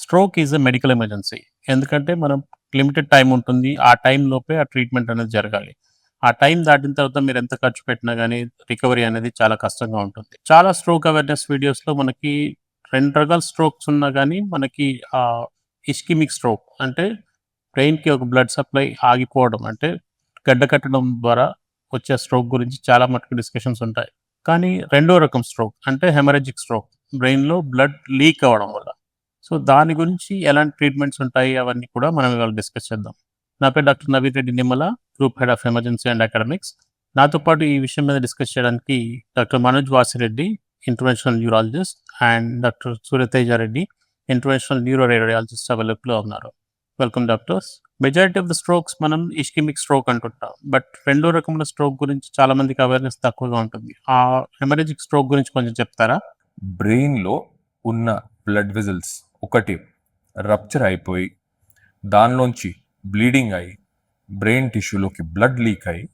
Stroke is a medical emergency. ఎందుకంటే మనం limited time ఉంటుంది. ఆ టైం లోపే ఆ ట్రీట్మెంట్ అనేది జరగాలి. ఆ టైం దాటిన తర్వాత మీరు ఎంత ఖర్చు పెట్టినా గానీ రికవరీ అనేది చాలా కష్టంగా ఉంటుంది. చాలా స్ట్రోక్ అవేర్‌నెస్ వీడియోస్‌లో మనకి 2 రకాల స్ట్రోక్స్ ఉన్నా గానీ మనకి ఇస్కెమిక్ స్ట్రోక్ అంటే బ్రెయిన్‌కి ఒక బ్లడ్ సప్లై ఆగిపోవడం అంటే గడ్డ కట్టడం ద్వారా వచ్చే స్ట్రోక్ గురించి చాలా మటుకు డిస్కషన్స్ ఉంటాయి. కానీ రెండో రకం స్ట్రోక్ అంటే హెమరేజిక్ స్ట్రోక్ బ్రెయిన్‌లో బ్లడ్ లీక్ అవ్వడం వల్ల. సో, దాని గురించి ఎలాంటి ట్రీట్మెంట్స్ ఉంటాయి అవన్నీ కూడా మనం ఇవాళ డిస్కస్ చేద్దాం. నా పేరు doctor Naveen Reddy Nimmala, group head of emergency and academics. నాతో పాటు ఈ విషయం మీద డిస్కస్ చేయడానికి doctor Manoj Vasireddy, interventional neurologist and doctor Surya Teja Reddy, interventional neuro radiologist అవైలబుల్‌లో ఉన్నారు. Welcome doctors. Majority of the strokes మనం ఇస్కెమిక్ స్ట్రోక్ అంటుంటాం. బట్ రెండో రకమైన స్ట్రోక్ గురించి చాలా మందికి అవేర్‌నెస్ తక్కువగా ఉంటుంది. ఆ హెమరేజిక్ స్ట్రోక్ గురించి కొంచెం చెప్తారా? బ్రెయిన్లో ఉన్న బ్లడ్ వెజల్స్ ఒకటి రప్చర్ అయిపోయి దానిలోంచి బ్లీడింగ్ అయ్యి బ్రెయిన్ టిష్యూలోకి బ్లడ్ లీక్ అయ్యి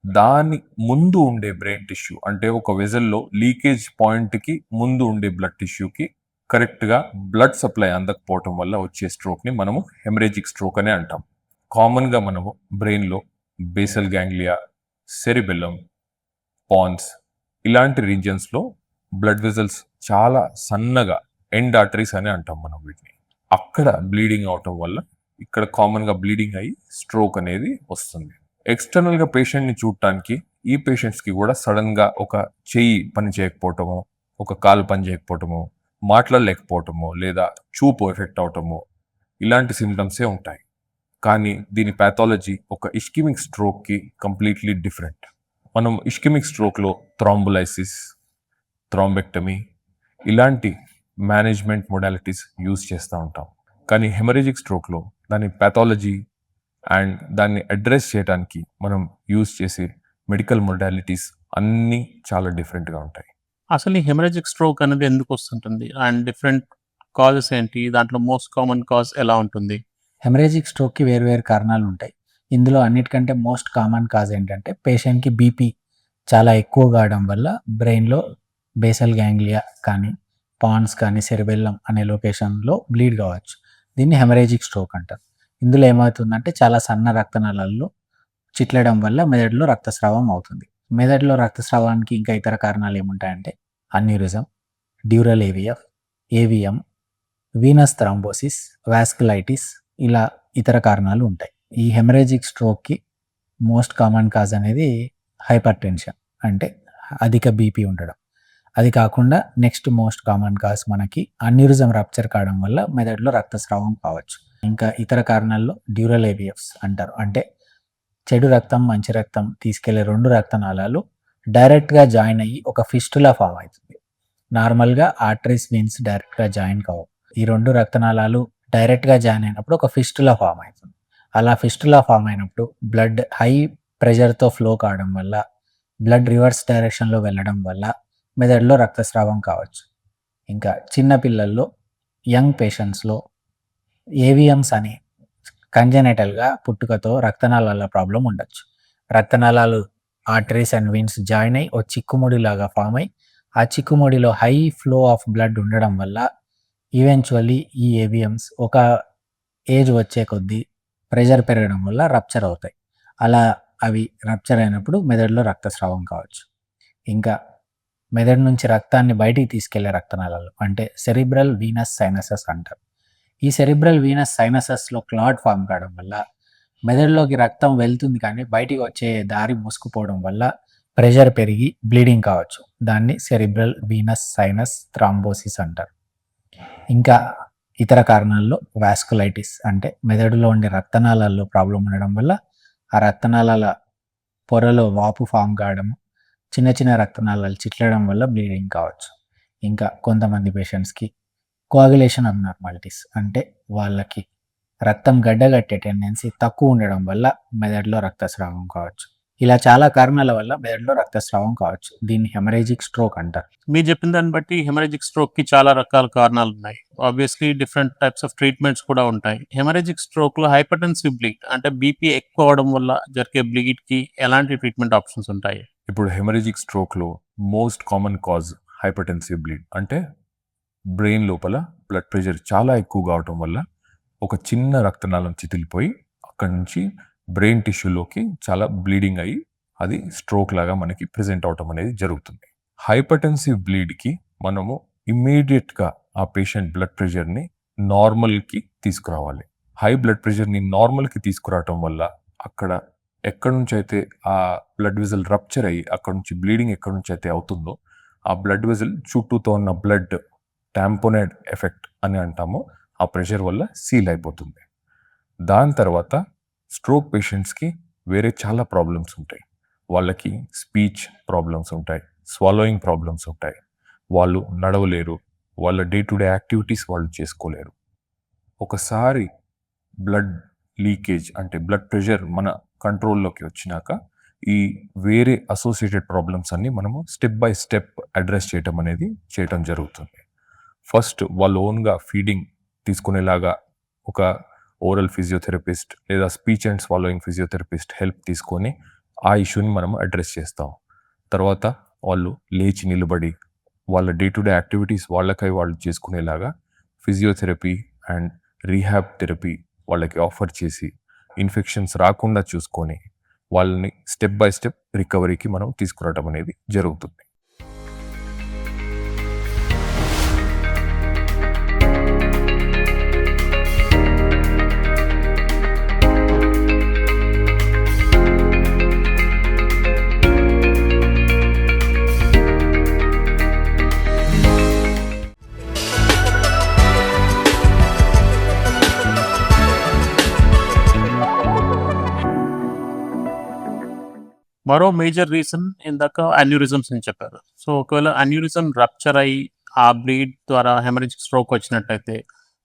దాని ముందు ఉండే బ్రెయిన్ టిష్యూ అంటే ఒక వెజల్లో లీకేజ్ పాయింట్కి ముందు ఉండే బ్లడ్ టిష్యూకి కరెక్ట్గా బ్లడ్ సప్లై అందకపోవటం వల్ల వచ్చే స్ట్రోక్ని మనము హెమరేజిక్ స్ట్రోక్ అనే అంటాం. కామన్గా మనము బ్రెయిన్లో బేసల్ గ్యాంగ్లియా, సెరిబెల్లం, పాన్స్ ఇలాంటి రీజియన్స్లో బ్లడ్ వెజల్స్ చాలా సన్నగా ఎండ్ ఆర్టరీస్ అని అంటాం మనం వీటిని. అక్కడ బ్లీడింగ్ అవటం వల్ల ఇక్కడ కామన్గా బ్లీడింగ్ అయ్యి స్ట్రోక్ అనేది వస్తుంది. ఎక్స్టర్నల్గా పేషెంట్ని చూడటానికి ఈ పేషెంట్స్కి కూడా సడన్గా ఒక చెయ్యి పని చేయకపోవటమో, ఒక కాలు పని చేయకపోవటమో, మాట్లాడలేకపోవటమో లేదా చూపు ఎఫెక్ట్ అవటమో ఇలాంటి సిమ్టమ్సే ఉంటాయి. కానీ దీని ప్యాథాలజీ ఒక ఇస్కెమిక్ స్ట్రోక్కి కంప్లీట్లీ డిఫరెంట్. మనం ఇస్కెమిక్ స్ట్రోక్లో థ్రాంబోలైసిస్, థ్రాంబెక్టమీ ఇలాంటి మేనేజ్మెంట్ మొడాలిటీస్ యూజ్ చేస్తూ ఉంటాం. కానీ హెమరేజిక్ స్ట్రోక్లో దాని ప్యాథాలజీ అండ్ దాన్ని అడ్రస్ చేయడానికి మనం యూజ్ చేసే మెడికల్ మొడాలిటీస్ అన్నీ చాలా డిఫరెంట్గా ఉంటాయి. అసలు ఈ హెమరేజిక్ స్ట్రోక్ అనేది ఎందుకు వస్తుంటుంది? అండ్ డిఫరెంట్ కాజెస్ ఏంటి? దాంట్లో మోస్ట్ కామన్ కాజ్ ఎలా ఉంటుంది? హెమరేజిక్ స్ట్రోక్‌కి వేరు కారణాలు ఉంటాయి. ఇందులో అన్నిటికంటే మోస్ట్ కామన్ కాజ్ ఏంటంటే పేషెంట్‌కి బీపీ చాలా ఎక్కువ కావడం వల్ల బ్రెయిన్‌లో బేసల్ గ్యాంగ్లియా కానీ, పాన్స్ కానీ, సెరిబెల్లం అనే లొకేషన్‌లో బ్లీడ్ కావచ్చు. దీన్ని హెమరేజిక్ స్ట్రోక్ అంటారు. ఇందులో ఏమవుతుందంటే చాలా సన్న రక్తనాళాల్లో చిట్లడం వల్ల మెదడులో రక్తస్రావం అవుతుంది. మెదడులో రక్తస్రావానికి ఇంకా ఇతర కారణాలు ఏముంటాయంటే aneurysm, dural AVF, AVM, venous thrombosis, vasculitis ఇలా ఇతర కారణాలు ఉంటాయి. ఈ హెమరేజిక్ స్ట్రోక్‌కి మోస్ట్ కామన్ కాజ్ అనేది హైపర్ టెన్షన్ అంటే అధిక బీపీ ఉండడం. అది కాకుండా నెక్స్ట్ మోస్ట్ కామన్ కాజ్ మనకి అన్యూరిజం రప్చర్ కావడం వల్ల మెదడులో రక్తస్రావం కావచ్చు. ఇంకా ఇతర కారణాల్లో డ్యూరల్ ఏవిఎఫ్స్ అంటారు. అంటే చెడు రక్తం, మంచి రక్తం తీసుకెళ్లే 2 రక్తనాళాలు డైరెక్ట్‌గా జాయిన్ అయ్యి ఒక ఫిస్టులా ఫార్మ్ అవుతుంది. నార్మల్‌గా ఆర్టరీస్, వెయిన్స్ డైరెక్ట్‌గా జాయిన్ కావు. ఈ 2 రక్తనాళాలు డైరెక్ట్‌గా జాయిన్ అయినప్పుడు ఒక ఫిస్టులా ఫార్మ్ అవుతుంది. అలా ఫిస్టులా ఫార్మ్ అయినప్పుడు బ్లడ్ హై ప్రెషర్‌తో ఫ్లో కావడం వల్ల, బ్లడ్ రివర్స్ డైరెక్షన్‌లో వెళ్ళడం వల్ల మెదడులో రక్తస్రావం కావచ్చు. ఇంకా చిన్న పిల్లల్లో, యంగ్ పేషెంట్స్‌లో ఏవిఎమ్స్ అని కంజెనిటల్‌గా పుట్టుకతో రక్తనాళాల ప్రాబ్లమ్ ఉండొచ్చు. రక్తనాళాలు ఆర్టరీస్ అండ్ వెయిన్స్ జాయిన్ అయ్యి ఓ చిక్కుముడిలాగా ఫార్మ్ అయ్యి, ఆ చిక్కుముడిలో హై ఫ్లో ఆఫ్ బ్లడ్ ఉండడం వల్ల ఈవెంచువల్లీ ఈ ఏవిఎమ్స్ ఒక ఏజ్ వచ్చే కొద్దీ ప్రెషర్ పెరగడం వల్ల రప్చర్ అవుతాయి. అలా అవి రప్చర్ అయినప్పుడు మెదడులో రక్తస్రావం కావచ్చు. ఇంకా మెదడు నుంచి రక్తాన్ని బయటికి తీసుకెళ్లే రక్తనాళాలు అంటే సెరిబ్రల్ వీనస్ సైనసెస్ అంటారు. ఈ సెరిబ్రల్ వీనస్ సైనసెస్‌లో క్లాట్ ఫార్మ్ కావడం వల్ల మెదడులోకి రక్తం వెళ్తుంది కానీ బయటికి వచ్చే దారి మూసుకుపోవడం వల్ల ప్రెషర్ పెరిగి బ్లీడింగ్ కావచ్చు. దాన్ని సెరిబ్రల్ వీనస్ సైనస్ థ్రాంబోసిస్ అంటారు. ఇంకా ఇతర కారణాల్లో వాస్కులైటిస్ అంటే మెదడులో ఉండే రక్తనాళాల్లో ప్రాబ్లం ఉండడం వల్ల ఆ రక్తనాళాల పొరలో వాపు ఫామ్ కావడం, చిన్న చిన్న రక్తనాళాలు చిట్లడం వల్ల బ్లీడింగ్ కావచ్చు. ఇంకా కొంతమంది పేషెంట్స్‌కి కోయాగులేషన్ అబ్నార్మాలిటీస్ అంటే వాళ్ళకి రక్తం గడ్డగట్టే టెండెన్సీ తక్కువ ఉండడం వల్ల మెదడులో రక్తస్రావం కావచ్చు. ఇలా చాలా కారణాల వల్ల మెదడులో రక్తస్రావం కావచ్చు. దీన్ని హెమరేజిక్ స్ట్రోక్ అంటారు. మీరు చెప్పిన దాన్ని బట్టి హెమరేజిక్ స్ట్రోక్‌కి చాలా రకాల కారణాలు ఉన్నాయి. Obviously different types of treatments కూడా ఉంటాయి. హెమరేజిక్ స్ట్రోక్‌లో హైపర్‌టెన్సివ్ బ్లీడ్ అంటే బీపీ ఎక్కువ అవ్వడం వల్ల జరిగే బ్లీడ్‌కి ఎలాంటి ట్రీట్మెంట్ ఆప్షన్స్ ఉంటాయి? ఇప్పుడు హెమరేజిక్ స్ట్రోక్లో most common cause hypertensive bleed అంటే బ్రెయిన్ లోపల బ్లడ్ ప్రెషర్ చాలా ఎక్కువ కావటం వల్ల ఒక చిన్న రక్తనాళం చితిలిపోయి అక్కడి నుంచి బ్రెయిన్ టిష్యూలోకి చాలా బ్లీడింగ్ అయ్యి అది స్ట్రోక్ లాగా మనకి ప్రెజెంట్ అవటం అనేది జరుగుతుంది. హైపర్టెన్సివ్ బ్లీడ్కి మనము ఇమ్మీడియట్గా ఆ పేషెంట్ బ్లడ్ ప్రెషర్ని నార్మల్కి తీసుకురావాలి. హై బ్లడ్ ప్రెషర్ని నార్మల్కి తీసుకురావటం వల్ల అక్కడ ఎక్కడి నుంచి అయితే ఆ బ్లడ్ వెజల్ రప్చర్ అయ్యి అక్కడ నుంచి బ్లీడింగ్ ఎక్కడి నుంచి అయితే అవుతుందో ఆ బ్లడ్ వెజల్ చుట్టూతో ఉన్న బ్లడ్ టాంపోనేడ్ ఎఫెక్ట్ అని అంటామో ఆ ప్రెషర్ వల్ల సీల్ అయిపోతుంది. దాని తర్వాత స్ట్రోక్ పేషెంట్స్కి వేరే చాలా ప్రాబ్లమ్స్ ఉంటాయి. వాళ్ళకి స్పీచ్ ప్రాబ్లమ్స్ ఉంటాయి, స్వాలోయింగ్ ప్రాబ్లమ్స్ ఉంటాయి, వాళ్ళు నడవలేరు, వాళ్ళ డే టు డే యాక్టివిటీస్ వాళ్ళు చేసుకోలేరు. ఒకసారి బ్లడ్ లీకేజ్ అంటే బ్లడ్ ప్రెషర్ మన కంట్రోల్లోకి వచ్చినాక ఈ వేరే అసోసియేటెడ్ ప్రాబ్లమ్స్ అన్ని మనము స్టెప్ బై స్టెప్ అడ్రస్ చేయటం జరుగుతుంది. ఫస్ట్ వాళ్ళు ఓన్గా ఫీడింగ్ తీసుకునేలాగా ఒక ఓరల్ ఫిజియోథెరపిస్ట్ లేదా speech and swallowing physiotherapist help తీసుకొని ఆ ఇష్యూని మనం అడ్రస్ చేస్తాం. తర్వాత వాళ్ళు లేచి నిలబడి వాళ్ళ డే టు డే యాక్టివిటీస్ వాళ్ళకై వాళ్ళు చేసుకునేలాగా ఫిజియోథెరపీ అండ్ రీహాబ్ థెరపీ వాళ్ళకి ఆఫర్ చేసి ఇన్ఫెక్షన్స్ రాకుండా చూసుకొని వాళ్ళని స్టెప్ బై స్టెప్ రికవరీకి మనం తీసుకురావడం అనేది జరుగుతుంది. మరో మేజర్ రీజన్ ఇందాక అన్యూరిజమ్స్ అని చెప్పారు. సో ఒకవేళ అన్యూరిజం రప్చర్ అయ్యి ఆ బ్లీడ్ ద్వారా హెమరేజిక్ స్ట్రోక్ వచ్చినట్టయితే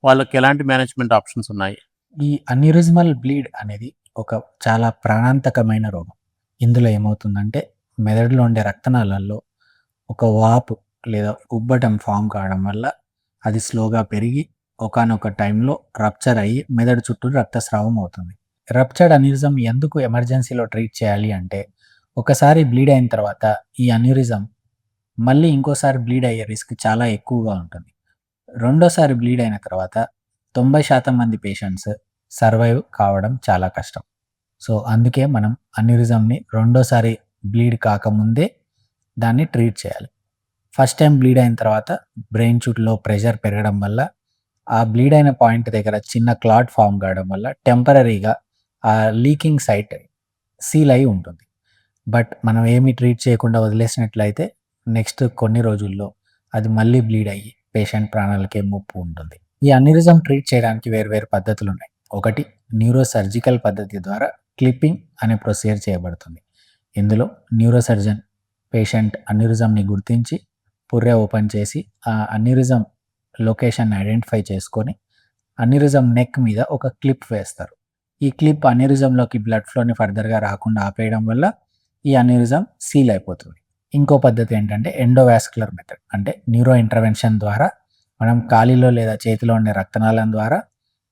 వాళ్ళకి ఎలాంటి మేనేజ్మెంట్ ఆప్షన్స్ ఉన్నాయి? ఈ అన్యూరిజమల్ బ్లీడ్ అనేది ఒక చాలా ప్రాణాంతకమైన రోగం. ఇందులో ఏమవుతుందంటే మెదడులో ఉండే రక్తనాళాల్లో ఒక వాపు లేదా ఉబ్బటం ఫామ్ కావడం వల్ల అది స్లోగా పెరిగి ఒకానొక టైంలో రప్చర్ అయ్యి మెదడు చుట్టూ రక్తస్రావం అవుతుంది. రప్చర్డ్ అన్యూరిజం ఎందుకు ఎమర్జెన్సీలో ట్రీట్ చేయాలి అంటే, ఒకసారి బ్లీడ్ అయిన తర్వాత ఈ అన్యూరిజం మళ్ళీ ఇంకోసారి బ్లీడ్ అయ్యే రిస్క్ చాలా ఎక్కువగా ఉంటుంది. రెండోసారి బ్లీడ్ అయిన తర్వాత 90% మంది పేషెంట్స్ సర్వైవ్ కావడం చాలా కష్టం. సో అందుకే మనం అన్యూరిజంని రెండోసారి బ్లీడ్ కాకముందే దాన్ని ట్రీట్ చేయాలి. ఫస్ట్ టైం బ్లీడ్ అయిన తర్వాత బ్రెయిన్ చుట్టూలో ప్రెషర్ పెరగడం వల్ల ఆ బ్లీడ్ అయిన పాయింట్ దగ్గర చిన్న క్లాట్ ఫామ్ కావడం వల్ల టెంపరరీగా ఆ లీకింగ్ సైట్ సీల్ అయి ఉంటుంది. బట్ మనం ఏమీ ట్రీట్ చేయకుండా వదిలేసినట్లయితే నెక్స్ట్ కొన్ని రోజుల్లో అది మళ్ళీ బ్లీడ్ అయ్యి పేషెంట్ ప్రాణాలకే ముప్పు ఉంటుంది. ఈ అన్యూరిజం ట్రీట్ చేయడానికి వేరు పద్ధతులు ఉన్నాయి. ఒకటి, న్యూరోసర్జికల్ పద్ధతి ద్వారా క్లిప్పింగ్ అనే ప్రొసీజర్ చేయబడుతుంది. ఇందులో న్యూరోసర్జన్ పేషెంట్ అన్యూరిజంని గుర్తించి పుర్రె ఓపెన్ చేసి ఆ అన్యూరిజం లొకేషన్ ఐడెంటిఫై చేసుకొని అన్యూరిజం నెక్ మీద ఒక క్లిప్ వేస్తారు. ఈ క్లిప్ అన్యూరిజంలోకి బ్లడ్ ఫ్లోని ఫర్దర్గా రాకుండా ఆపేయడం వల్ల ఈ అన్యూరిజం సీల్ అయిపోతుంది. ఇంకో పద్ధతి ఏంటంటే ఎండోవాస్కులర్ మెథడ్, అంటే న్యూరో ఇంటర్వెన్షన్ ద్వారా మనం కాలిలో లేదా చేతిలో ఉండే రక్తనాళం ద్వారా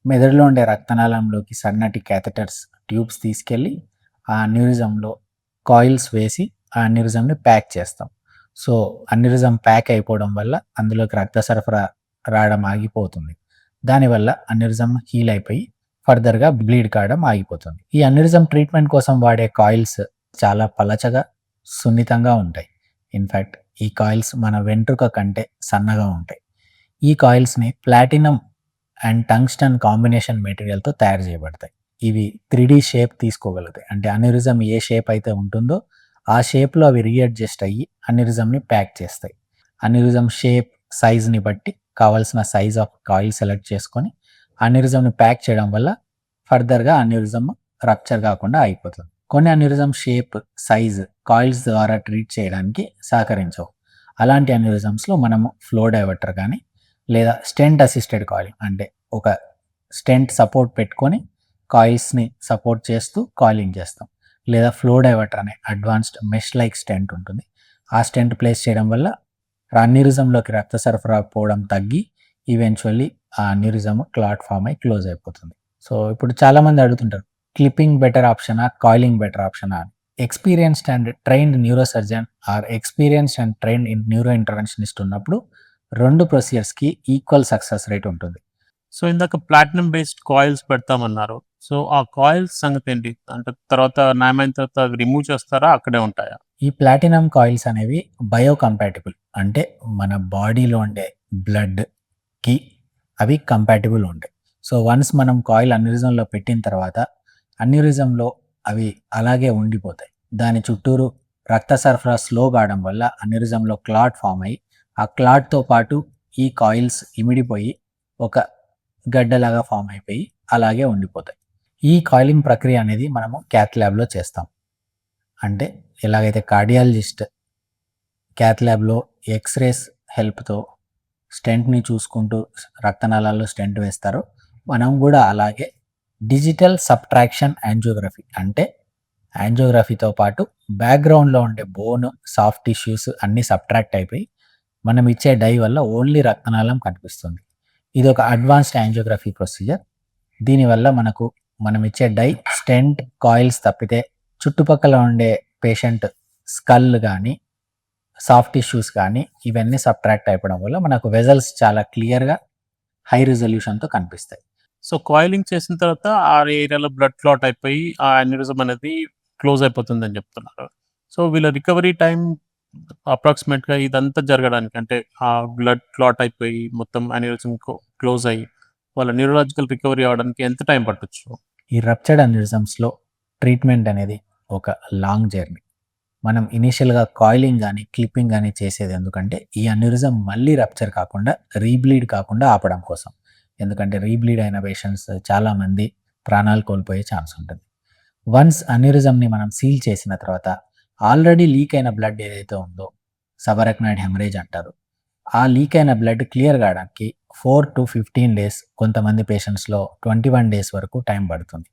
మెదడులో ఉండే రక్తనాళంలోకి సన్నటి క్యాథెటర్స్ ట్యూబ్స్ తీసుకెళ్ళి ఆ అన్యూరిజంలో కాయిల్స్ వేసి ఆ అన్యూరిజంని ప్యాక్ చేస్తాం. సో అన్యూరిజం ప్యాక్ అయిపోవడం వల్ల అందులోకి రక్త సరఫరా రావడం ఆగిపోతుంది. దానివల్ల అన్యూరిజం హీల్ అయిపోయి ఫర్దర్గా బ్లీడ్ కావడం ఆగిపోతుంది. ఈ అన్యూరిజం ట్రీట్మెంట్ కోసం వాడే కాయిల్స్ చాలా పలచగా సున్నితంగా ఉంటాయి. ఇన్ఫ్యాక్ట్ ఈ కాయిల్స్ మన వెంట్రుక కంటే సన్నగా ఉంటాయి. ఈ కాయిల్స్ని ప్లాటినం అండ్ టంగ్స్టన్ కాంబినేషన్ మెటీరియల్తో తయారు చేయబడతాయి. ఇవి 3D షేప్ తీసుకోగలుగుతాయి. అంటే అన్యూరిజం ఏ షేప్ అయితే ఉంటుందో ఆ షేప్లో అవి రీఅడ్జస్ట్ అయ్యి అన్యూరిజంని ప్యాక్ చేస్తాయి. అన్యూరిజం షేప్ సైజ్ని బట్టి కావాల్సిన సైజ్ ఆఫ్ కాయిల్ సెలెక్ట్ చేసుకొని అన్యూరిజంని ప్యాక్ చేయడం వల్ల ఫర్దర్గా అన్యూరిజం రప్చర్ కాకుండా అయిపోతుంది. కొన్ని అన్యూరిజం షేప్, సైజ్ కాయిల్స్ ద్వారా ట్రీట్ చేయడానికి సహకరించవు. అలాంటి అన్యూరిజమ్స్లో మనము ఫ్లో డైవర్టర్ కానీ లేదా స్టెంట్ అసిస్టెడ్ కాయిలింగ్, అంటే ఒక స్టెంట్ సపోర్ట్ పెట్టుకొని కాయిల్స్ని సపోర్ట్ చేస్తూ కాయిలింగ్ చేస్తాం. లేదా ఫ్లో డైవర్టర్ అనే అడ్వాన్స్డ్ మెష్ లైక్ స్టెంట్ ఉంటుంది. ఆ స్టెంట్ ప్లేస్ చేయడం వల్ల అన్యూరిజంలోకి రక్త సరఫరా పోవడం తగ్గి ఈవెన్చువల్లీ ఆ అన్యూరిజం క్లాట్ ఫామ్ అయి క్లోజ్ అయిపోతుంది. సో ఇప్పుడు చాలామంది అడుగుతుంటారు, క్లిప్పింగ్ బెటర్ ఆప్షనా, కాయిలింగ్ బెటర్ ఆప్షనా అని. Experienced and trained neurosurgeon are experienced and trained neuro interventionist ఉన్నప్పుడు 2 ప్రొసీజర్స్‌కి ఈక్వల్ సక్సెస్ రేట్ ఉంటుంది. సో ఇందాక ప్లాటినం బేస్డ్ కాయిల్స్ పెడతామన్నారు. సో ఆ కాయిల్స్ సంగతి ఏంటి? అంటే తర్వాత న్యాయమైన తర్వాత అవి రిమూవ్ చేస్తారా? అక్కడే ఉంటాయా? ఈ ప్లాటినం కాయిల్స్ అనేవి బయోకంపాటిబుల్. అంటే మన బాడీలో ఉండే బ్లడ్‌కి అవి కంపాటిబుల్ ఉంటాయి. సో వన్స్ మనం కాయిల్ అన్యూరిజంలో పెట్టిన తర్వాత అన్యూరిజంలో అవి అలాగే ఉండిపోతాయి. దాని చుట్టూరు రక్త సరఫరా స్లో కావడం వల్ల అన్యూరిజంలో క్లాట్ ఫామ్ అయ్యి, ఆ క్లాట్‌తో పాటు ఈ కాయిల్స్ ఇమిడిపోయి ఒక గడ్డలాగా ఫామ్ అయిపోయి అలాగే ఉండిపోతాయి. ఈ కాయిలింగ్ ప్రక్రియ అనేది మనము క్యాత్ ల్యాబ్‌లో చేస్తాం. అంటే ఎలాగైతే కార్డియాలజిస్ట్ క్యాత్ ల్యాబ్‌లో ఎక్స్‌రేస్ హెల్ప్‌తో స్టెంట్‌ని చూసుకుంటూ రక్తనాళాల్లో స్టెంట్ వేస్తారో, మనం కూడా అలాగే డిజిటల్ సబ్ట్రాక్షన్ యాంజియోగ్రఫీ అంటే యాంజియోగ్రఫీతో పాటు బ్యాక్‌గ్రౌండ్‌లో ఉండే బోన్, సాఫ్ట్ టిష్యూస్ అన్నీ సబ్ట్రాక్ట్ అయిపోయి మనం ఇచ్చే డై వల్ల ఓన్లీ రక్తనాళం కనిపిస్తుంది. ఇదొక అడ్వాన్స్డ్ యాంజియోగ్రఫీ ప్రొసీజర్. దీనివల్ల మనం ఇచ్చే డై, స్టెంట్, కాయిల్స్ తప్పితే చుట్టుపక్కల ఉండే పేషెంట్ స్కల్ గానీ, సాఫ్ట్ టిష్యూస్ కానీ ఇవన్నీ సబ్ట్రాక్ట్ అయిపోవడం వల్ల మనకు వెజల్స్ చాలా క్లియర్‌గా హై రిజల్యూషన్‌తో కనిపిస్తాయి. సో కాయిలింగ్ చేసిన తర్వాత ఆ ఏరియాలో బ్లడ్ క్లాట్ అయిపోయి ఆ అన్యూరిజం అనేది క్లోజ్ అయిపోతుందని చెప్తున్నారు. సో వీళ్ళ రికవరీ టైం అప్రాక్సిమేట్‌గా ఇదంతా జరగడానికి అంటే ఆ బ్లడ్ క్లాట్ అయిపోయి మొత్తం అన్యూరిజం క్లోజ్ అయ్యి వాళ్ళ న్యూరలాజికల్ రికవరీ అవ్వడానికి ఎంత టైం పట్టొచ్చు? ఈ రప్చర్డ్ అన్యూరిజమ్స్‌లో ట్రీట్మెంట్ అనేది ఒక లాంగ్ జర్నీ. మనం ఇనీషియల్‌గా కాయిలింగ్ గానీ, క్లిప్పింగ్ గానీ చేసేది ఎందుకంటే ఈ అన్యూరిజం మళ్ళీ రప్చర్ కాకుండా, రీబ్లీడ్ కాకుండా ఆపడం కోసం. ఎందుకంటే రీబ్లీడ్ అయిన పేషెంట్స్ చాలామంది ప్రాణాలు కోల్పోయే ఛాన్స్ ఉంటుంది. వన్స్ అన్యూరిజంని మనం సీల్ చేసిన తర్వాత ఆల్రెడీ లీక్ అయిన బ్లడ్ ఏదైతే ఉందో సబరక్నాయిడ్ హెమరేజ్ అంటారు. ఆ లీక్ అయిన బ్లడ్ క్లియర్ కావడానికి 4-15 డేస్, కొంతమంది పేషెంట్స్‌లో 21 డేస్ వరకు టైం పడుతుంది.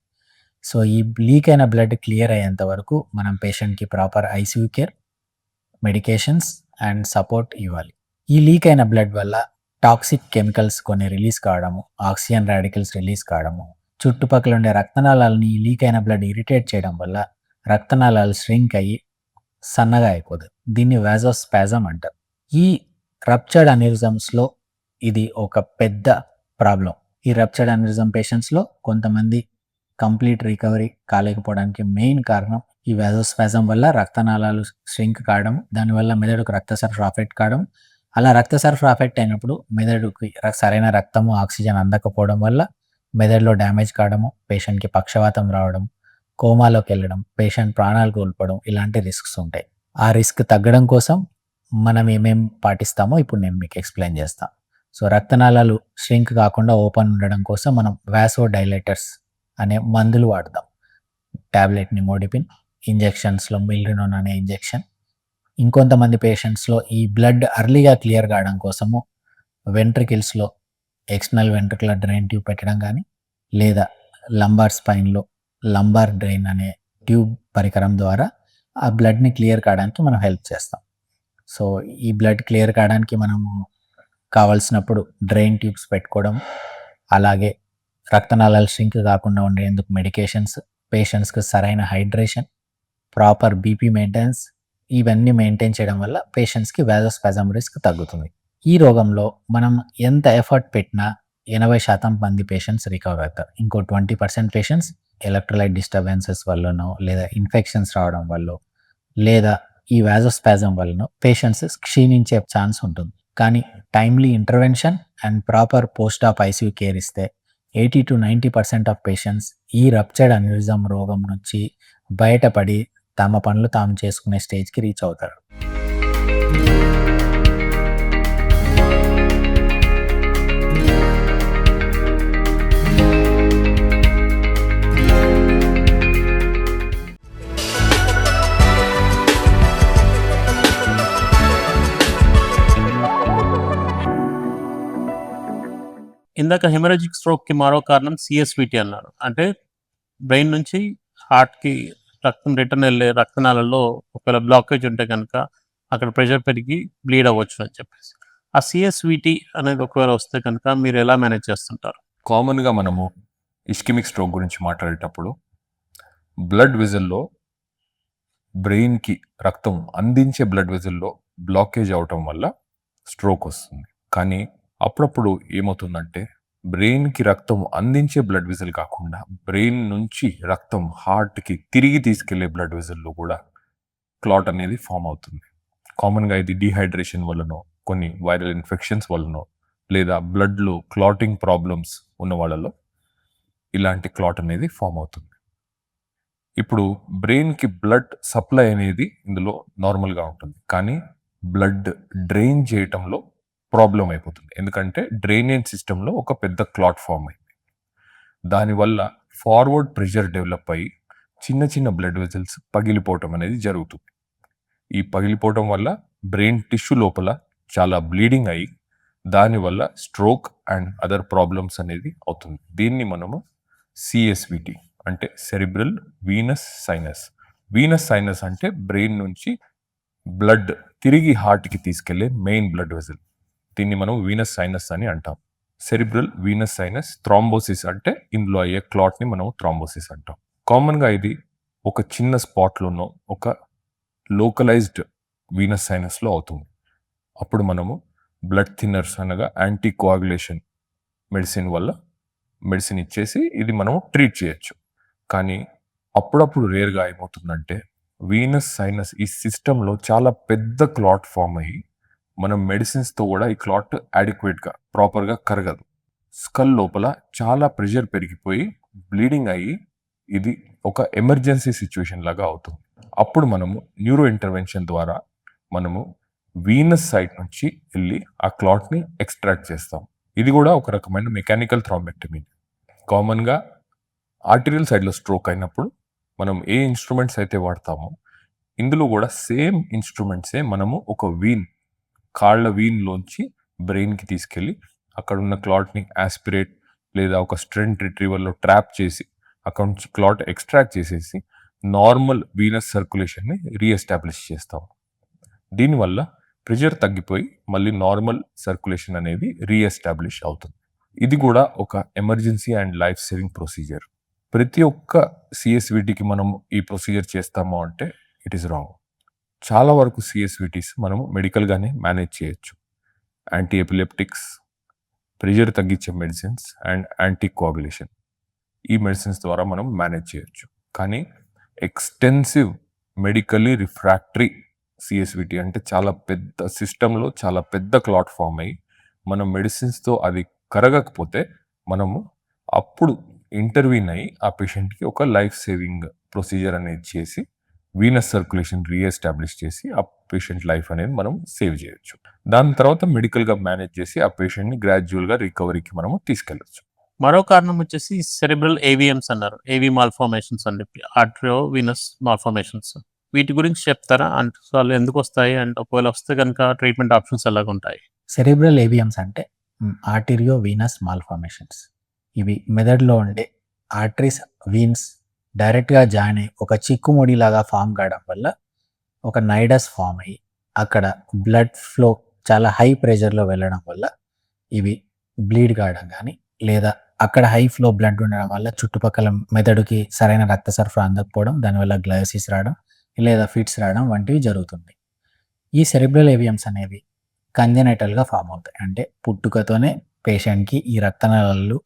సో ఈ లీక్ అయిన బ్లడ్ క్లియర్ అయ్యేంత వరకు మనం పేషెంట్‌కి proper ICU care, medications and support ఇవ్వాలి. ఈ లీక్ అయిన బ్లడ్ వల్ల టాక్సిక్ కెమికల్స్ కొన్ని రిలీజ్ కావడము, ఆక్సిజన్ రాడికల్స్ రిలీజ్ కావడము, చుట్టుపక్కల ఉండే రక్తనాళాలని లీక్ అయిన బ్లడ్ ఇరిటేట్ చేయడం వల్ల రక్తనాళాలు ష్రింక్ అయ్యి సన్నగా అయిపోతాయి. దీన్ని వాజోస్పాజమ్ అంటారు. ఈ రప్చర్డ్ అన్యూరిజమ్స్‌లో ఇది ఒక పెద్ద ప్రాబ్లం. ఈ రప్చర్డ్ అన్యూరిజం పేషెంట్స్‌లో కొంతమంది కంప్లీట్ రికవరీ కాలేకపోవడానికి మెయిన్ కారణం ఈ వాజోస్పాజమ్ వల్ల రక్తనాళాలు ష్రింక్ కావడం, దానివల్ల మెదడుకు రక్త సరఫరా అఫెక్ట్ కావడం. అలా రక్త సరఫరా అఫెక్ట్ అయినప్పుడు మెదడుకి సరైన రక్తము, ఆక్సిజన్ అందకపోవడం వల్ల మెదడులో డ్యామేజ్ కావడము, పేషెంట్‌కి పక్షవాతం రావడం, కోమాలోకి వెళ్ళడం, పేషెంట్ ప్రాణాలు కోల్పోవడం ఇలాంటి రిస్క్స్ ఉంటాయి. ఆ రిస్క్ తగ్గడం కోసం మనం ఏమేం పాటిస్తామో ఇప్పుడు నేను మీకు ఎక్స్‌ప్లెయిన్ చేస్తా. సో రక్తనాళాలు ష్రింక్ కాకుండా ఓపెన్ ఉండడం కోసం మనం వాసోడైలేటర్స్ అనే మందులు వాడతాం. టాబ్లెట్ నిమోడిపిన్, ఇంజెక్షన్స్‌లో మిల్రినోన్ అనే ఇంజెక్షన్. ఇంకొంతమంది పేషెంట్స్‌లో ఈ బ్లడ్ ఎర్లీగా క్లియర్ కావడం కోసము వెంట్రికిల్స్‌లో ఎక్స్టర్నల్ వెంట్రికులర్ డ్రైన్ ట్యూబ్ పెట్టడం గానీ, లేదా లంబార్ స్పైన్‌లో లంబార్ డ్రైన్ అనే ట్యూబ్ పరికరం ద్వారా ఆ బ్లడ్‌ని క్లియర్ కావడానికి మనం హెల్ప్ చేస్తాం. సో ఈ బ్లడ్ క్లియర్ కావడానికి మనము కావాల్సినప్పుడు డ్రైన్ ట్యూబ్స్ పెట్టుకోవడం, అలాగే రక్తనాళాలు ష్రింక్ కాకుండా ఉండేందుకు మెడికేషన్స్, పేషెంట్స్‌కి సరైన హైడ్రేషన్, ప్రాపర్ బీపీ మెయింటెనెన్స్ ఇవన్నీ మెయింటైన్ చేయడం వల్ల పేషెంట్స్‌కి వాజోస్పాజమ్ రిస్క్ తగ్గుతుంది. ఈ రోగంలో మనం ఎంత ఎఫర్ట్ పెట్టినా 80% మంది పేషెంట్స్ రికవర్ అవుతారు. ఇంకో 20% పేషెంట్స్ ఎలక్ట్రోలైట్ డిస్టర్బెన్సెస్ వల్లనో, లేదా ఇన్ఫెక్షన్స్ రావడం వల్లో, లేదా ఈ వాజోస్పాజమ్ వల్లనో పేషెంట్స్ క్షీణించే ఛాన్స్ ఉంటుంది. కానీ timely intervention and proper post AAP ICU care ఇస్తే 80-90% ఆఫ్ పేషెంట్స్ ఈ రప్చర్డ్ అన్యూరిజం రోగం నుంచి బయటపడి తమ పనులు తాము చేసుకునే స్టేజ్‌కి రీచ్ అవుతారు. ఇందాక హెమరేజిక్ స్ట్రోక్‌కి మరో కారణం సీఎస్‌విటీ అన్నారు. అంటే బ్రెయిన్ నుంచి హార్ట్‌కి రక్తం రిటర్న్ వెళ్ళే రక్తనాళాల్లో ఒకవేళ బ్లాకేజ్ ఉంటే గనుక అక్కడ ప్రెషర్ పెరిగి బ్లీడ్ అవ్వచ్చు అని చెప్పేసి. ఆ సీఎస్‌విటీ అనేది ఒకవేళ వస్తే కనుక మీరు ఎలా మేనేజ్ చేస్తుంటారు? కామన్‌గా మనము ఇస్కెమిక్ స్ట్రోక్ గురించి మాట్లాడేటప్పుడు బ్లడ్ వెజల్‌లో బ్రెయిన్‌కి రక్తం అందించే బ్లడ్ వెజల్‌లో బ్లాకేజ్ అవ్వటం వల్ల స్ట్రోక్ వస్తుంది. కానీ అప్పుడప్పుడు ఏమవుతుందంటే బ్రెయిన్‌కి రక్తం అందించే బ్లడ్ వెసెల్ కాకుండా బ్రెయిన్ నుంచి రక్తం హార్ట్‌కి తిరిగి తీసుకెళ్ళే బ్లడ్ వెసెల్‌లో కూడా క్లాట్ అనేది ఫామ్ అవుతుంది. కామన్‌గా ఇది డీహైడ్రేషన్ వల్లనో, కొన్ని వైరల్ ఇన్ఫెక్షన్స్ వల్లనో, లేదా బ్లడ్‌లో క్లాటింగ్ ప్రాబ్లమ్స్ ఉన్న వాళ్ళలో ఇలాంటి క్లాట్ అనేది ఫామ్ అవుతుంది. ఇప్పుడు బ్రెయిన్‌కి బ్లడ్ సప్లై అనేది ఇందులో నార్మల్‌గా ఉంటుంది. కానీ బ్లడ్ డ్రైన్ చేయటంలో ప్రాబ్లమ్ అయిపోతుంది. ఎందుకంటే డ్రైనేజ్ సిస్టమ్‌లో ఒక పెద్ద క్లాట్ ఫామ్ అయింది. దానివల్ల ఫార్వర్డ్ ప్రెషర్ డెవలప్ అయ్యి చిన్న చిన్న బ్లడ్ వెసెల్స్ పగిలిపోవటం అనేది జరుగుతుంది. ఈ పగిలిపోవటం వల్ల బ్రెయిన్ టిష్యూ లోపల చాలా బ్లీడింగ్ అయ్యి దానివల్ల స్ట్రోక్ అండ్ అదర్ ప్రాబ్లమ్స్ అనేది అవుతుంది. దీన్ని మనము సిఎస్విటి అంటే cerebral Venus sinus. Venus sinus అంటే బ్రెయిన్ నుంచి బ్లడ్ తిరిగి హార్ట్‌కి తీసుకెళ్లే మెయిన్ బ్లడ్ వెసెల్. దీన్ని మనం వీనస్ సైనస్ అని అంటాం. సెరిబ్రల్ వీనస్ సైనస్ థ్రాంబోసిస్ అంటే ఇందులో అయ్యే క్లాట్‌ని మనం థ్రాంబోసిస్ అంటాం. కామన్‌గా ఇది ఒక చిన్న స్పాట్‌లోనో ఒక లోకలైజ్డ్ వీనస్ సైనస్‌లో అవుతుంది. అప్పుడు మనము బ్లడ్ థిన్నర్స్ అనగా యాంటీ కోయాగులేషన్ మెడిసిన్ ఇచ్చేసి ఇది మనం ట్రీట్ చేయొచ్చు. కానీ అప్పుడప్పుడు రేర్‌గా ఏమవుతుందంటే వీనస్ సైనస్ ఈ సిస్టమ్‌లో చాలా పెద్ద క్లాట్ ఫామ్ అయ్యి మనం మెడిసిన్స్‌తో కూడా ఈ క్లాట్ అడిక్వేట్‌గా ప్రాపర్‌గా కరగదు. స్కల్ లోపల చాలా ప్రెషర్ పెరిగిపోయి బ్లీడింగ్ అయ్యి ఇది ఒక ఎమర్జెన్సీ సిచ్యువేషన్ లాగా అవుతుంది. అప్పుడు మనము న్యూరో ఇంటర్వెన్షన్ ద్వారా మనము వీనస్ సైడ్ నుంచి వెళ్ళి ఆ క్లాట్‌ని ఎక్స్ట్రాక్ట్ చేస్తాం. ఇది కూడా ఒక రకమైన మెకానికల్ థ్రాంబెక్టమీ. కామన్‌గా ఆర్టీరియల్ సైడ్‌లో స్ట్రోక్ అయినప్పుడు మనం ఏ ఇన్స్ట్రుమెంట్స్ అయితే వాడతామో ఇందులో కూడా సేమ్ ఇన్స్ట్రుమెంట్సే మనము ఒక కాళ్ళ వీన్‌లోంచి బ్రెయిన్‌కి తీసుకెళ్ళి అక్కడ ఉన్న క్లాట్‌ని యాస్పిరేట్ లేదా ఒక స్ట్రెంట్ రిట్రీవర్‌లో ట్రాప్ చేసి అక్కడ నుంచి క్లాట్ ఎక్స్ట్రాక్ట్ చేసేసి నార్మల్ వీనస్ సర్క్యులేషన్‌ని రీఎస్టాబ్లిష్ చేస్తాం. దీనివల్ల ప్రెషర్ తగ్గిపోయి మళ్ళీ నార్మల్ సర్క్యులేషన్ అనేది రీఎస్టాబ్లిష్ అవుతుంది. ఇది కూడా ఒక emergency and life saving procedure. ప్రతి ఒక్క సిఎస్విటికి మనం ఈ ప్రొసీజర్ చేస్తాము అంటే ఇట్ ఈస్ రాంగ్. చాలా వరకు సిఎస్విటీస్ మనము మెడికల్గానే మేనేజ్ చేయొచ్చు. యాంటీ ఎపిలెప్టిక్స్, ప్రెషర్ తగ్గించే మెడిసిన్స్ అండ్ యాంటీ కోయాగులేషన్ ఈ మెడిసిన్స్ ద్వారా మనం మేనేజ్ చేయొచ్చు. కానీ ఎక్స్టెన్సివ్ మెడికల్లీ రిఫ్రాక్టరీ సిఎస్విటి అంటే చాలా పెద్ద సిస్టంలో చాలా పెద్ద క్లాట్ ఫామ్ అయ్యి మనం మెడిసిన్స్తో అది కరగకపోతే మనము అప్పుడు ఇంటర్వ్యూన్ అయ్యి ఆ పేషెంట్కి ఒక లైఫ్ సేవింగ్ ప్రొసీజర్ అనేది చేసి వీనస్ సర్క్యులేషన్ రీఎస్టాబ్లిష్ చేసి ఆ పేషెంట్ లైఫ్ అనేది మనం సేవ్ చేయొచ్చు. దాని తర్వాత మెడికల్గా మేనేజ్ చేసి ఆ పేషెంట్ని గ్రాడ్యువల్గా రికవరీకి మనము తీసుకెళ్ళచ్చు. మరో కారణం వచ్చేసి సెరిబ్రల్ ఏవిఎమ్స్ అన్నారు. ఏవి మాల్ఫార్మేషన్స్ అని చెప్పి ఆర్ట్రియో వీనస్ మాల్ఫార్మేషన్స్. వీటి గురించి చెప్తారా? అంటే అసలు ఎందుకు వస్తాయి అండ్ ఒకవేళ వస్తే కనుక ట్రీట్మెంట్ ఆప్షన్స్ ఎలాగుంటాయి? సెరిబ్రల్ ఏవిఎమ్స్ అంటే ఆర్టీరియో వీనస్ మాల్ఫార్మేషన్స్. ఇవి మెదడులో ఉండే ఆర్టరీస్, వీన్స్ డైరెక్ట్గా జాయిన్ అయ్యి ఒక చిక్కుముడి లాగా ఫామ్ కావడం వల్ల ఒక నైడస్ ఫామ్ అయ్యి అక్కడ బ్లడ్ ఫ్లో చాలా హై ప్రెషర్లో వెళ్ళడం వల్ల ఇవి బ్లీడ్ కావడం కానీ లేదా అక్కడ హై ఫ్లో బ్లడ్ ఉండడం వల్ల చుట్టుపక్కల మెదడుకి సరైన రక్త సరఫరా అందకపోవడం, దానివల్ల గ్లయోసిస్ రావడం లేదా ఫిట్స్ రావడం వంటివి జరుగుతుంది. ఈ సెరిబ్రల్ ఏవిఎమ్స్ అనేవి కంజెనైటల్గా ఫామ్ అవుతాయి. అంటే పుట్టుకతోనే పేషెంట్కి ఈ రక్తనాళాలు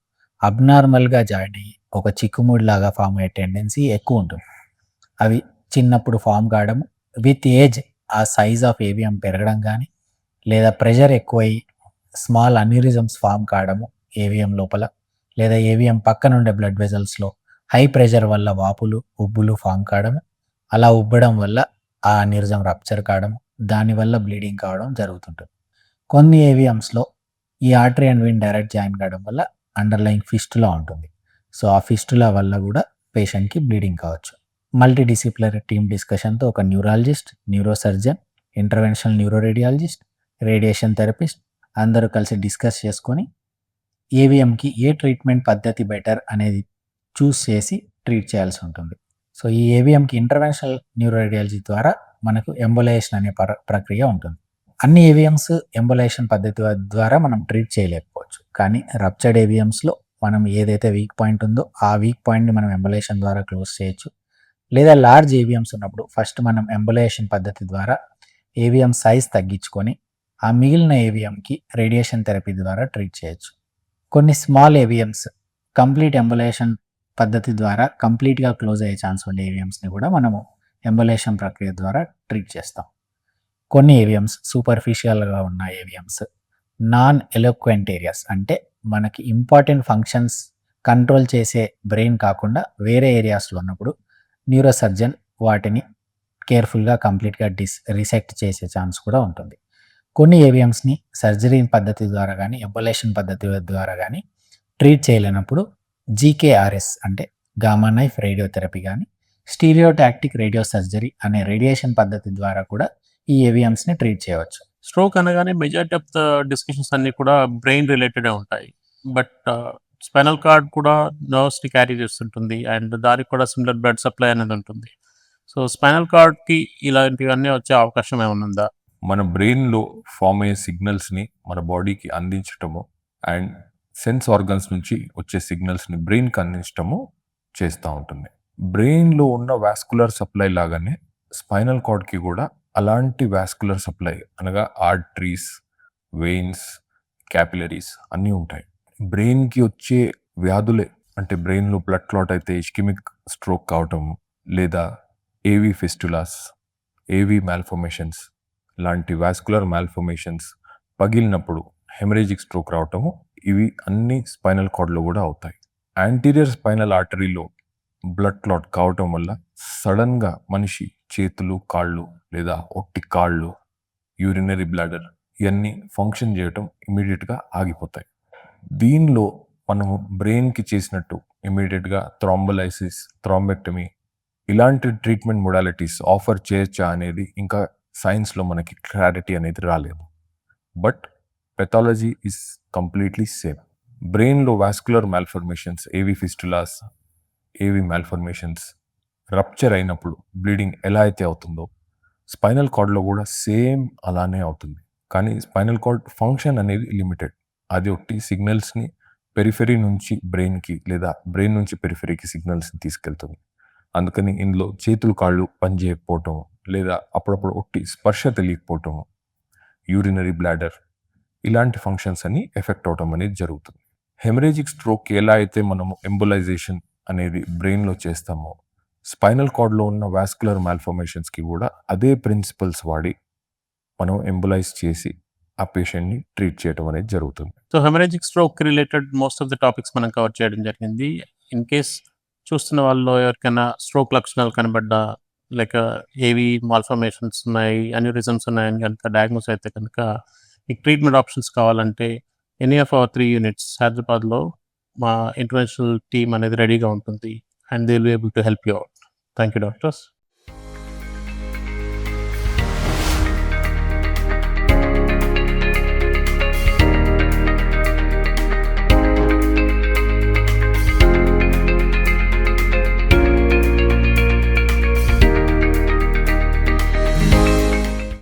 అబ్నార్మల్గా జాయిన్ అయ్యి ఒక చిక్కుముడిలాగా ఫామ్ అయ్యే టెండెన్సీ ఎక్కువ ఉంటుంది. అవి చిన్నప్పుడు ఫామ్ కావడం, విత్ ఏజ్ ఆ సైజ్ ఆఫ్ ఏవిఎం పెరగడం కానీ లేదా ప్రెషర్ ఎక్కువై స్మాల్ అన్యూరిజమ్స్ ఫామ్ కావడము ఏవిఎం లోపల, లేదా ఏవిఎం పక్కన ఉండే బ్లడ్ వెజల్స్లో హై ప్రెషర్ వల్ల వాపులు, ఉబ్బులు ఫామ్ కావడం, అలా ఉబ్బడం వల్ల ఆ అన్యూరిజం రప్చర్ కావడం, దానివల్ల బ్లీడింగ్ కావడం జరుగుతుంటుంది. కొన్ని ఏవిఎమ్స్లో ఈ artery and vein direct join కావడం వల్ల అండర్లయింగ్ ఫిస్టులా ఉంటుంది. సో ఆ ఫిస్టులా వల్ల కూడా పేషెంట్కి బ్లీడింగ్ కావచ్చు. మల్టీ డిసిప్లినరీ టీమ్ డిస్కషన్తో ఒక neurologist, neurosurgeon, interventional neuroradiologist, radiation therapist అందరూ కలిసి డిస్కస్ చేసుకొని ఏవిఎంకి ఏ ట్రీట్మెంట్ పద్ధతి బెటర్ అనేది చూస్ చేసి ట్రీట్ చేయాల్సి ఉంటుంది. సో ఈ ఏవిఎంకి ఇంటర్వెన్షనల్ న్యూరోరేడియాలజీ ద్వారా మనకు ఎంబొలైజేషన్ అనే ప్రక్రియ ఉంటుంది. అన్ని ఏవిఎమ్స్ ఎంబొలైజేషన్ పద్ధతి ద్వారా మనం ట్రీట్ చేయలేకపోవచ్చు. కానీ రప్చర్డ్ ఏవిఎమ్స్లో మనం ఏదైతే వీక్ పాయింట్ ఉందో ఆ వీక్ పాయింట్ని మనం ఎంబొలైజేషన్ ద్వారా క్లోజ్ చేయొచ్చు. లేదా లార్జ్ ఏవిఎమ్స్ ఉన్నప్పుడు ఫస్ట్ మనం ఎంబొలైజేషన్ పద్ధతి ద్వారా ఏవిఎం సైజ్ తగ్గించుకొని ఆ మిగిలిన ఏవిఎంకి రేడియేషన్ థెరపీ ద్వారా ట్రీట్ చేయొచ్చు. కొన్ని స్మాల్ ఏవిఎమ్స్ కంప్లీట్ ఎంబొలేషన్ పద్ధతి ద్వారా కంప్లీట్‌గా క్లోజ్ అయ్యే ఛాన్స్ ఉండే ఏవిఎమ్స్‌ని కూడా మనము ఎంబొలేషన్ ప్రక్రియ ద్వారా ట్రీట్ చేస్తాం. కొన్ని ఏవిఎమ్స్ సూపర్ఫిషియల్‌గా ఉన్న ఏవిఎమ్స్ నాన్ ఎలోక్వెంట్ ఏరియాస్ అంటే మనకి ఇంపార్టెంట్ ఫంక్షన్స్ కంట్రోల్ చేసే బ్రెయిన్ కాకుండా వేరే ఏరియాస్‌లో ఉన్నప్పుడు న్యూరోసర్జన్ వాటిని కేర్‌ఫుల్‌గా కంప్లీట్‌గా రిసెక్ట్ చేసే ఛాన్స్ కూడా ఉంటుంది. కొన్ని ఏవిఎమ్స్‌ని సర్జరీ పద్ధతి ద్వారా గానీ, ఎంబొలేషన్ పద్ధతి ద్వారా గానీ ట్రీట్ చేయలేనప్పుడు జీకేఆర్ఎస్ అంటే గామా నైఫ్ రేడియోథెరపీ గానీ, స్టీరియోటాక్టిక్ రేడియో సర్జరీ అనే రేడియేషన్ పద్ధతి ద్వారా కూడా ఈ ఏవిఎమ్స్‌ని ట్రీట్ చేయవచ్చు. స్ట్రోక్ అనగానే మెజారిటీ ఆఫ్ ద డిస్కషన్స్ అన్నీ కూడా బ్రెయిన్ రిలేటెడే ఉంటాయి. బట్ స్పైనల్ కార్డ్ కూడా నర్వ్స్‌ని క్యారీ చేస్తుంటుంది. అండ్ దానికి కూడా సిమిలర్ బ్లడ్ సప్లై అనేది ఉంటుంది. సో, స్పైనల్ కార్డ్‌కి ఇలాంటివన్నీ వచ్చే అవకాశం ఏమైనా ఉందా? మన బ్రెయిన్‌లో ఫార్మ్ అయ్యే సిగ్నల్స్‌ని మన బాడీకి అందించటము అండ్ సెన్స్ ఆర్గన్స్ నుంచి వచ్చే సిగ్నల్స్‌ని బ్రెయిన్‌కి అందించటము చేస్తూ ఉంటుంది. బ్రెయిన్‌లో ఉన్న వాస్కులర్ సప్లై లాగానే స్పైనల్ కార్డ్‌కి కూడా అలాంటి వాస్కులర్ సప్లై అనగా ఆర్టరీస్, వెయిన్స్, క్యాపిలరీస్ అన్నీ ఉంటాయి. బ్రెయిన్‌కి వచ్చే వ్యాధులే అంటే బ్రెయిన్‌లో బ్లడ్ క్లాట్ అయితే ఇస్కెమిక్ స్ట్రోక్ కావటం లేదా ఏవీ ఫిస్టులాస్, ఏవీ మాల్ఫార్మేషన్స్ లాంటి వాస్కులర్ మాల్ఫార్మేషన్స్ పగిలినప్పుడు హెమరేజిక్ స్ట్రోక్ రావటము ఇవి అన్ని స్పైనల్ కార్డ్లో కూడా అవుతాయి. యాంటీరియర్ స్పైనల్ ఆర్టరీలో బ్లడ్ క్లాట్ కావటం వల్ల సడన్గా మనిషి చేతులు, కాళ్ళు లేదా ఒట్టి కాళ్ళు, యూరినరీ బ్లాడర్ ఇవన్నీ ఫంక్షన్ చేయటం ఇమీడియట్గా ఆగిపోతాయి. దీనిలో మనము బ్రెయిన్కి చేసినట్టు ఇమీడియట్గా థ్రాంబోలైసిస్, థ్రాంబెక్టమీ ఇలాంటి ట్రీట్మెంట్ మొడాలిటీస్ ఆఫర్ చేయొచ్చా అనేది ఇంకా సైన్స్లో మనకి క్లారిటీ అనేది రాలేదు. But pathology is completely same. బ్రెయిన్లో వాస్కులర్ మాల్ఫార్మేషన్స్, ఏవీ ఫిస్టులాస్, ఏవీ మాల్ఫార్మేషన్స్ రప్చర్ అయినప్పుడు బ్లీడింగ్ ఎలా అయితే అవుతుందో స్పైనల్ కార్డ్లో కూడా సేమ్ అలానే అవుతుంది. కానీ స్పైనల్ కార్డ్ ఫంక్షన్ అనేది లిమిటెడ్. అది ఒకటి సిగ్నల్స్ని పెరిఫెరీ నుంచి బ్రెయిన్కి లేదా బ్రెయిన్ నుంచి పెరిఫెరీకి సిగ్నల్స్ని తీసుకెళ్తుంది. అందుకని ఇందులో చేతులు, కాళ్ళు పనిచేయకపోవటం లేదా అప్పుడప్పుడు ఒట్టి స్పర్శ తెలియకపోవటం, యూరినరీ బ్లాడర్ ఇలాంటి ఫంక్షన్స్ అన్ని ఎఫెక్ట్ అవటం అనేది జరుగుతుంది. హెమరేజిక్ స్ట్రోక్ ఎలా అయితే మనము ఎంబొలైజేషన్ అనేది బ్రెయిన్లో చేస్తామో స్పైనల్ కార్డ్లో ఉన్న వాస్కులర్ మాల్ఫార్మేషన్స్కి కూడా అదే ప్రిన్సిపల్స్ వాడి మనం ఎంబొలైజ్ చేసి ఆ పేషెంట్ని ట్రీట్ చేయడం అనేది జరుగుతుంది. So, haemorrhagic stroke related most of the topics మనం కవర్ చేయడం జరిగింది. ఇన్ కేస్ చూస్తున్న వాళ్ళలో ఎవరికైనా స్ట్రోక్ లక్షణాలు కనబడ్డా, లేక ఏవి మాల్ఫార్మేషన్స్ ఉన్నాయి, అన్యూరిజమ్స్ ఉన్నాయని కనుక డయాగ్నోస్ అయితే కనుక మీకు ట్రీట్మెంట్ ఆప్షన్స్ కావాలంటే ఎనీ ఆఫ్ అవర్ 3 యూనిట్స్ హైదరాబాద్లో మా ఇంటర్వెన్షనల్ టీమ్ అనేది రెడీగా ఉంటుంది. And they will be able to help you out. Thank you doctors.